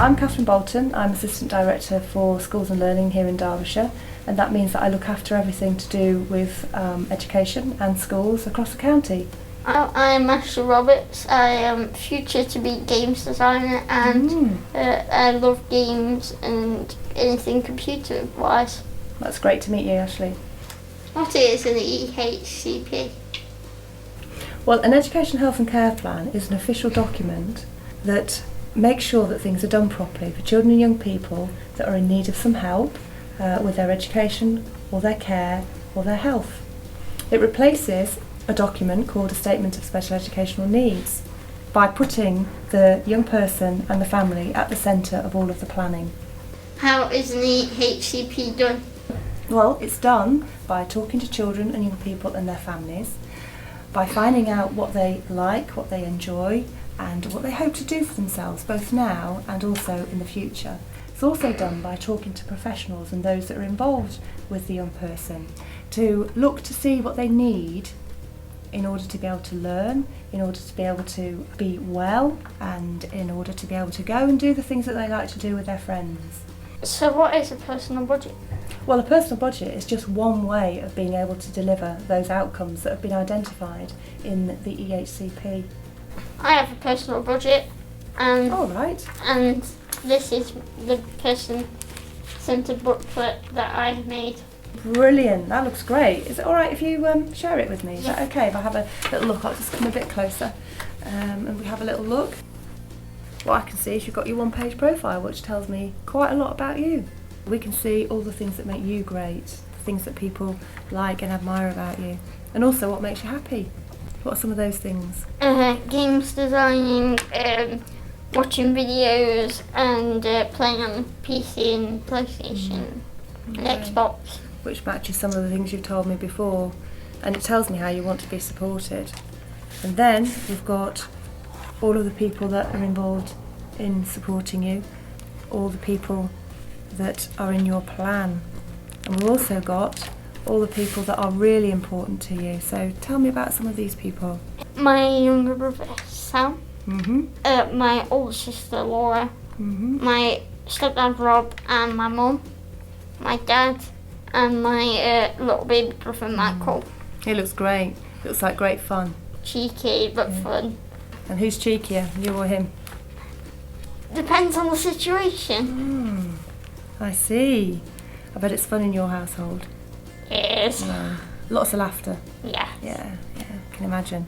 I'm Catherine Bolton. I'm Assistant Director for Schools and Learning here in Derbyshire, and that means that I look after everything to do with education and schools across the county. I'm Ashley Roberts. I am future to be games designer, and I love games and anything computer wise. That's great to meet you, Ashley. What is an EHCP? Well, an Education, Health and Care Plan is an official document that makes sure that things are done properly for children and young people that are in need of some help with their education or their care or their health. It replaces a document called a Statement of Special Educational Needs by putting the young person and the family at the centre of all of the planning. How is an EHCP done? Well, it's done by talking to children and young people and their families, by finding out what they like, what they enjoy, and what they hope to do for themselves, both now and also in the future. It's also done by talking to professionals and those that are involved with the young person to look to see what they need in order to be able to learn, in order to be able to be well, and in order to be able to go and do the things that they like to do with their friends. So what is a personal budget? Well, a personal budget is just one way of being able to deliver those outcomes that have been identified in the EHCP. I have a personal budget, and All right. and this is the person-centred booklet that I made. Brilliant, that looks great. Is it all right if you share it with me? Is that okay if I have a little look? I'll just come a bit closer and we have a little look. What I can see is you've got your one-page profile, which tells me quite a lot about you. We can see all the things that make you great, the things that people like and admire about you, and also what makes you happy. What are some of those things? Games designing, watching videos, and playing on PC and PlayStation and Xbox. Which matches some of the things you've told me before, and it tells me how you want to be supported. And then we've got all of the people that are involved in supporting you, all the people that are in your plan, and we've also got all the people that are really important to you. So tell me about some of these people. My younger brother Sam, my older sister Laura, my stepdad Rob, and my mum, my dad, and my little baby brother Michael. He looks great. Looks like great fun. Cheeky but fun. And who's cheekier, you or him? Depends on the situation. I see. I bet it's fun in your household. Yes. Lots of laughter. Yeah. Yeah, can imagine.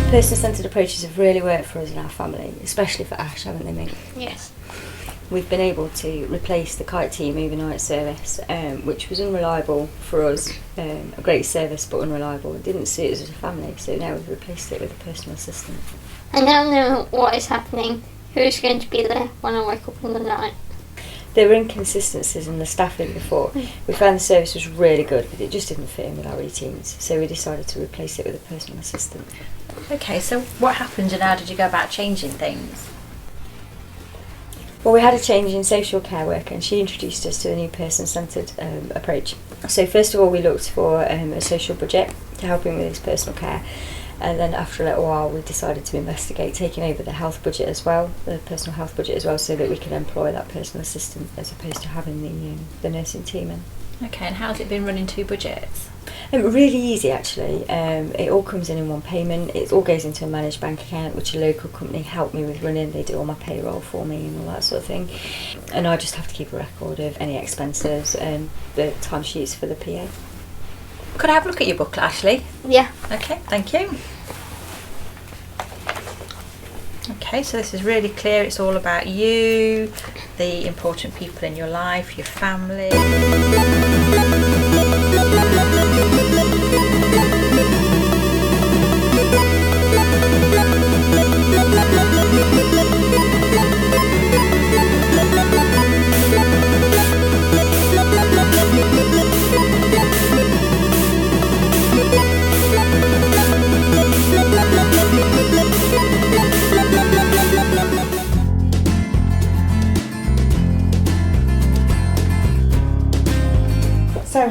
Person-centred approaches have really worked for us in our family, especially for Ash, haven't they, Mick? Yes. We've been able to replace the Kite Team overnight service, which was unreliable for us, a great service but unreliable. It didn't suit us as a family, so now we've replaced it with a personal assistant. I now know what is happening, who's going to be there when I wake up in the night. There were inconsistencies in the staffing before. We found the service was really good, but it just didn't fit in with our routines, so we decided to replace it with a personal assistant. Okay, so what happened and how did you go about changing things? Well, we had a change in social care worker and she introduced us to a new person-centred approach. So first of all we looked for a social budget to help him with his personal care, and then after a little while we decided to investigate taking over the health budget as well, the personal health budget as well, so that we could employ that personal assistant as opposed to having the nursing team in. Okay, and how's it been running two budgets? Really easy actually. It all comes in one payment. It all goes into a managed bank account, which a local company helped me with running. They do all my payroll for me and all that sort of thing. And I just have to keep a record of any expenses and the timesheets for the PA. Could I have a look at your booklet, Ashley? Yeah. Okay, thank you. Okay, so this is really clear. It's all about you, the important people in your life, your family.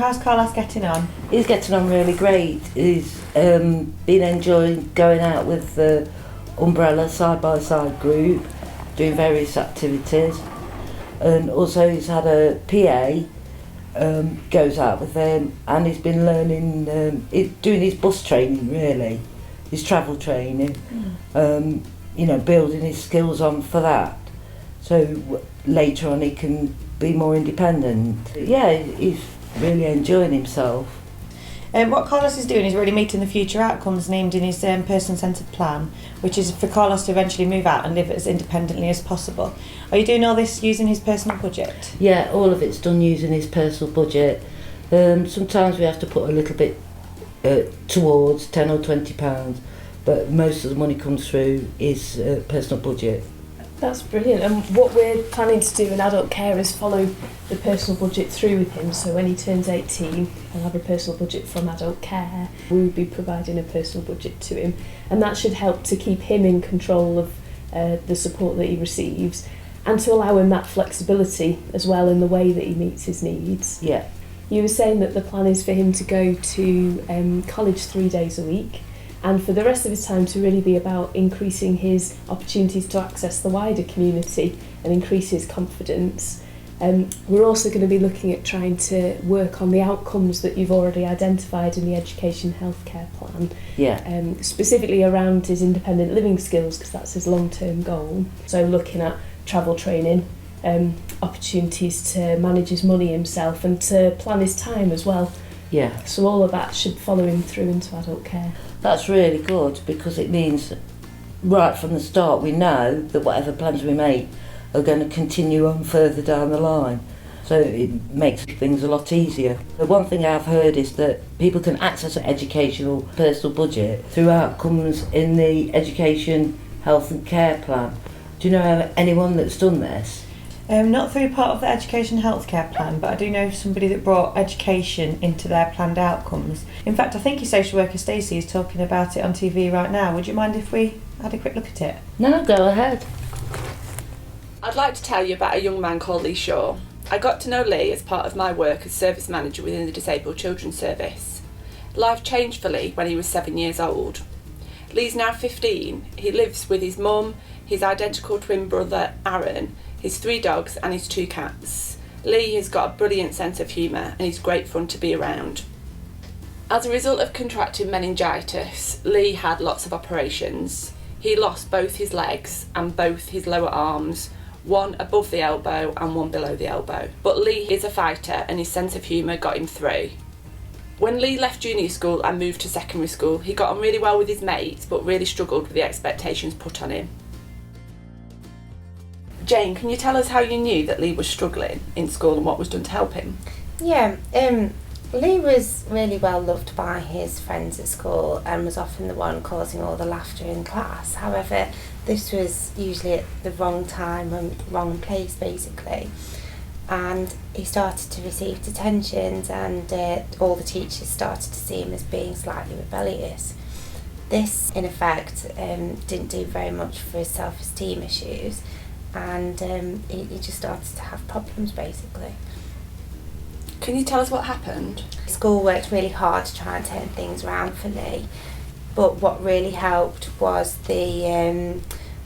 how's Carlos getting on? He's getting on really great. He's been enjoying going out with the Umbrella side-by-side group, doing various activities, and also he's had a PA goes out with them, and he's been learning, doing his bus training really, his travel training, building his skills on for that. So later on he can be more independent. Yeah, he's really enjoying himself. What Carlos is doing is really meeting the future outcomes named in his person-centred plan, which is for Carlos to eventually move out and live as independently as possible. Are you doing all this using his personal budget? Yeah, all of it's done using his personal budget. Sometimes we have to put a little bit towards £10 or £20, but most of the money comes through his personal budget. That's brilliant. And what we're planning to do in adult care is follow the personal budget through with him. So when he turns 18, he'll have a personal budget from adult care. We'll be providing a personal budget to him, and that should help to keep him in control of the support that he receives, and to allow him that flexibility as well in the way that he meets his needs. Yeah. You were saying that the plan is for him to go to college 3 days a week, and for the rest of his time to really be about increasing his opportunities to access the wider community and increase his confidence. We're also going to be looking at trying to work on the outcomes that you've already identified in the education healthcare plan. Yeah. Specifically around his independent living skills, because that's his long-term goal. So looking at travel training, opportunities to manage his money himself and to plan his time as well. Yeah. So all of that should follow him through into adult care. That's really good, because it means right from the start we know that whatever plans we make are going to continue on further down the line. So it makes things a lot easier. The one thing I've heard is that people can access an educational personal budget through outcomes in the education, health and care plan. Do you know anyone that's done this? Not through part of the education healthcare plan, but I do know somebody that brought education into their planned outcomes. In fact, I think your social worker Stacey is talking about it on TV right now. Would you mind if we had a quick look at it? No, go ahead. I'd like to tell you about a young man called Lee Shaw. I got to know Lee as part of my work as service manager within the Disabled Children's Service. Life changed for Lee when he was 7 years old. Lee's now 15. He lives with his mum, his identical twin brother Aaron, his 3 dogs and his 2 cats. Lee has got a brilliant sense of humour and he's great fun to be around. As a result of contracting meningitis, Lee had lots of operations. He lost both his legs and both his lower arms, one above the elbow and one below the elbow. But Lee is a fighter and his sense of humour got him through. When Lee left junior school and moved to secondary school, he got on really well with his mates but really struggled with the expectations put on him. Jane, can you tell us how you knew that Lee was struggling in school and what was done to help him? Yeah, Lee was really well loved by his friends at school and was often the one causing all the laughter in class. However, this was usually at the wrong time and wrong place basically. And he started to receive detentions and all the teachers started to see him as being slightly rebellious. This, in effect, didn't do very much for his self-esteem issues, and he just started to have problems basically. Can you tell us what happened? School worked really hard to try and turn things around for Lee, but what really helped was the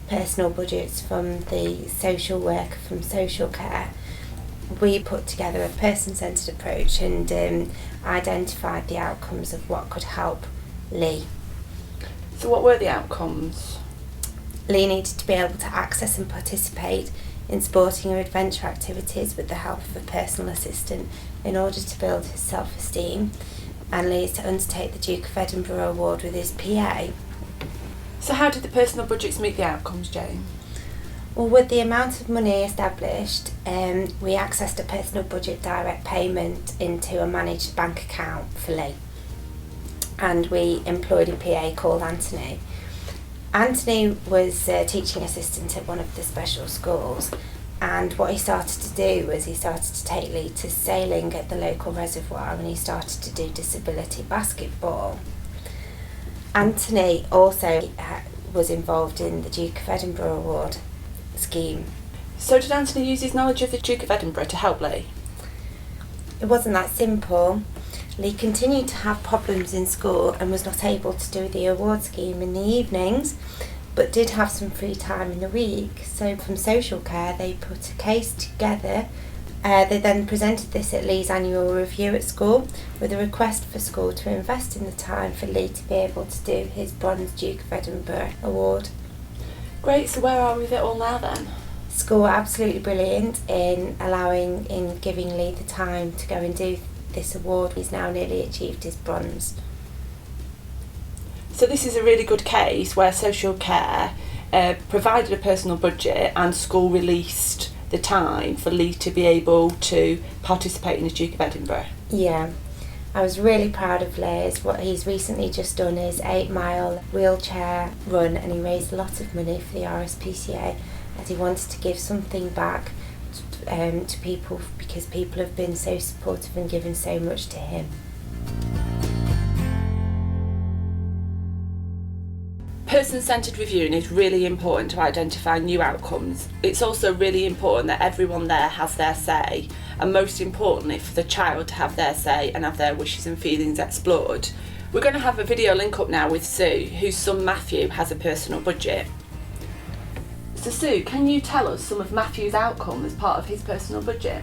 personal budgets from the social worker from social care. We put together a person-centred approach and identified the outcomes of what could help Lee. So what were the outcomes? Lee needed to be able to access and participate in sporting or adventure activities with the help of a personal assistant in order to build his self-esteem, and Lee is to undertake the Duke of Edinburgh Award with his PA. So how did the personal budgets meet the outcomes, Jane? Well, with the amount of money established, we accessed a personal budget direct payment into a managed bank account for Lee, and we employed a PA called Anthony. Anthony was a teaching assistant at one of the special schools, and what he started to do was he started to take Lee to sailing at the local reservoir, and he started to do disability basketball. Anthony also was involved in the Duke of Edinburgh Award scheme. So did Anthony use his knowledge of the Duke of Edinburgh to help Lee? it wasn't that simple. Lee continued to have problems in school and was not able to do the award scheme in the evenings, but did have some free time in the week. So from social care, they put a case together. They then presented this at Lee's annual review at school with a request for school to invest in the time for Lee to be able to do his Bronze Duke of Edinburgh award. Great, so where are we with it all now then? School were absolutely brilliant in giving Lee the time to go and do this award. He's now nearly achieved his bronze. So this is a really good case where social care provided a personal budget and school released the time for Lee to be able to participate in the Duke of Edinburgh. Yeah, I was really proud of Liz. What he's recently just done is 8-mile wheelchair run, and he raised a lot of money for the RSPCA, as he wanted to give something back to people, because people have been so supportive and given so much to him. Person-centred reviewing is really important to identify new outcomes. It's also really important that everyone there has their say, and most importantly for the child to have their say and have their wishes and feelings explored. We're going to have a video link up now with Sue, whose son Matthew has a personal budget. So Sue, can you tell us some of Matthew's outcome as part of his personal budget?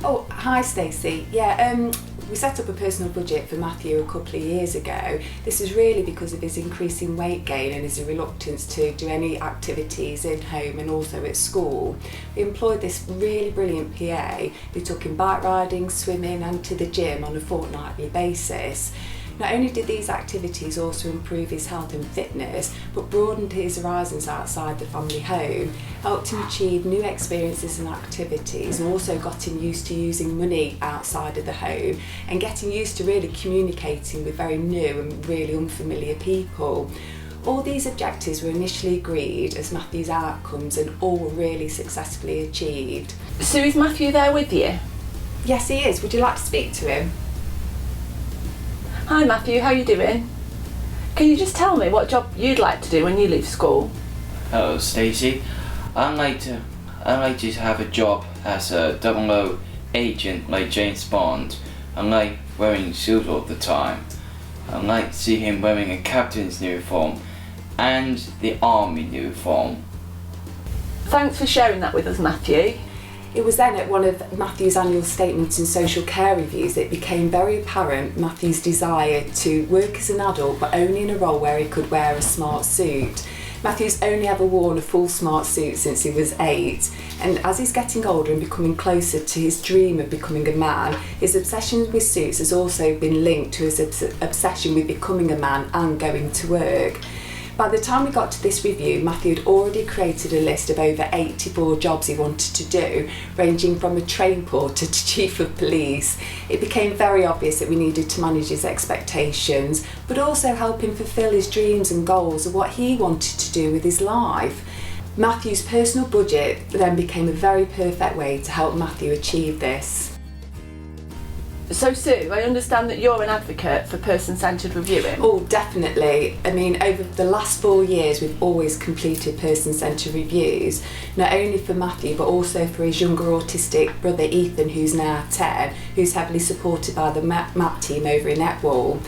Oh, hi Stacey. Yeah, we set up a personal budget for Matthew a couple of years ago. This is really because of his increasing weight gain and his reluctance to do any activities in home and also at school. We employed this really brilliant PA who took him bike riding, swimming and to the gym on a fortnightly basis. Not only did these activities also improve his health and fitness, but broadened his horizons outside the family home, helped him achieve new experiences and activities, and also got him used to using money outside of the home and getting used to really communicating with very new and really unfamiliar people. All these objectives were initially agreed as Matthew's outcomes, and all were really successfully achieved. Sue, is Matthew there with you? Yes, he is. Would you like to speak to him? Hi Matthew, how are you doing? Can you just tell me what job you'd like to do when you leave school? Hello Stacey. I'd like to have a job as a 00 agent like James Bond. I like wearing suits all the time. I like to see him wearing a captain's uniform and the army uniform. Thanks for sharing that with us, Matthew. It was then at one of Matthew's annual statements and social care reviews that it became very apparent Matthew's desire to work as an adult, but only in a role where he could wear a smart suit. Matthew's only ever worn a full smart suit since he was 8, and as he's getting older and becoming closer to his dream of becoming a man, his obsession with suits has also been linked to his obsession with becoming a man and going to work. By the time we got to this review, Matthew had already created a list of over 84 jobs he wanted to do, ranging from a train porter to chief of police. It became very obvious that we needed to manage his expectations, but also help him fulfil his dreams and goals of what he wanted to do with his life. Matthew's personal budget then became a very perfect way to help Matthew achieve this. So Sue, I understand that you're an advocate for person-centred reviewing. Oh, definitely. I mean, over the last 4 years we've always completed person-centred reviews, not only for Matthew but also for his younger autistic brother Ethan, who's now 10, who's heavily supported by the MAP team over in Etwall.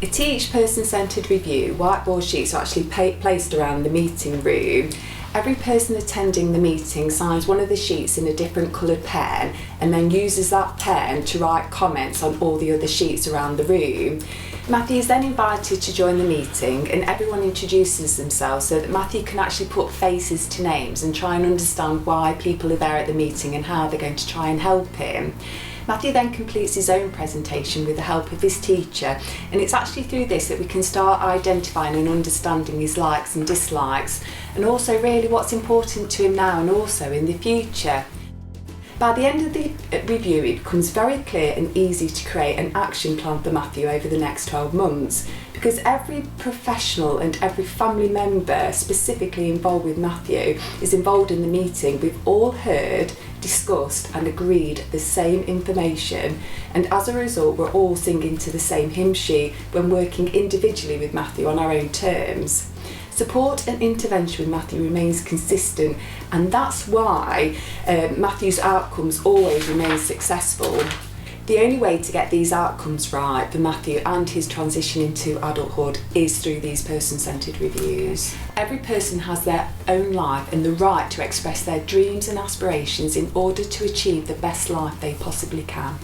At each person-centred review, whiteboard sheets are actually placed around the meeting room. Every person attending the meeting signs one of the sheets in a different coloured pen and then uses that pen to write comments on all the other sheets around the room. Matthew is then invited to join the meeting, and everyone introduces themselves so that Matthew can actually put faces to names and try and understand why people are there at the meeting and how they're going to try and help him. Matthew then completes his own presentation with the help of his teacher, and it's actually through this that we can start identifying and understanding his likes and dislikes, and also really what's important to him now and also in the future. By the end of the review, it becomes very clear and easy to create an action plan for Matthew over the next 12 months, because every professional and every family member specifically involved with Matthew is involved in the meeting. We've all heard, discussed and agreed the same information, and as a result we're all singing to the same hymn sheet when working individually with Matthew on our own terms. Support and intervention with Matthew remains consistent, and that's why Matthew's outcomes always remain successful. The only way to get these outcomes right for Matthew and his transition into adulthood is through these person-centred reviews. Every person has their own life and the right to express their dreams and aspirations in order to achieve the best life they possibly can.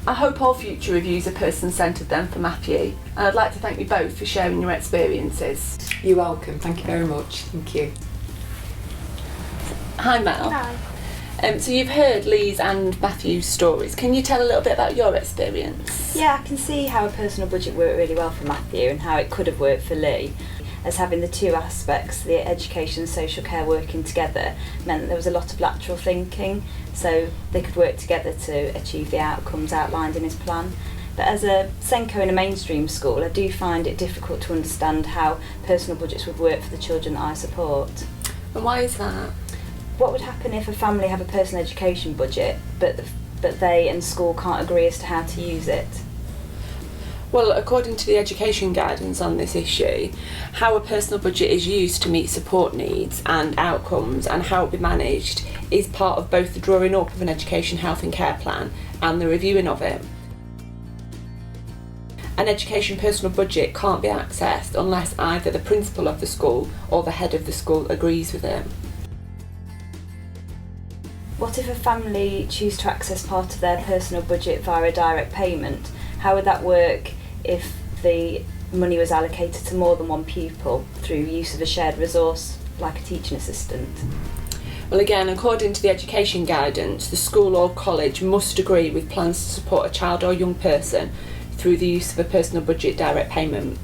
I hope all future reviews are person-centred then for Matthew, and I'd like to thank you both for sharing your experiences. You're welcome, thank you very much. Thank you. Hi Mel. Hi. So you've heard Lee's and Matthew's stories. Can you tell a little bit about your experience? Yeah, I can see how a personal budget worked really well for Matthew and how it could have worked for Lee, as having the two aspects, the education and social care working together, meant that there was a lot of lateral thinking, so they could work together to achieve the outcomes outlined in his plan. But as a SENCO in a mainstream school, I do find it difficult to understand how personal budgets would work for the children that I support. And why is that? What would happen if a family have a personal education budget, but they and school can't agree as to how to use it? Well, according to the education guidance on this issue, how a personal budget is used to meet support needs and outcomes and how it be managed is part of both the drawing up of an education, health and care plan and the reviewing of it. An education personal budget can't be accessed unless either the principal of the school or the head of the school agrees with it. What if a family choose to access part of their personal budget via a direct payment? How would that work if the money was allocated to more than one pupil through use of a shared resource like a teaching assistant? Well, again, according to the education guidance, the school or college must agree with plans to support a child or young person through the use of a personal budget direct payment,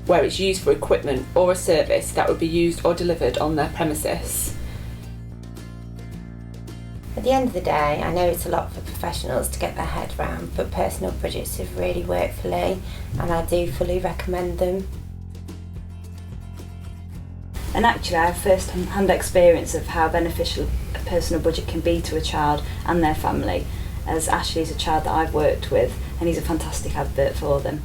where it's used for equipment or a service that would be used or delivered on their premises. At the end of the day, I know it's a lot for professionals to get their head round, but personal budgets have really worked for Lee, and I do fully recommend them. And actually, I have first-hand experience of how beneficial a personal budget can be to a child and their family, as Ashley is a child that I've worked with, and he's a fantastic advert for them.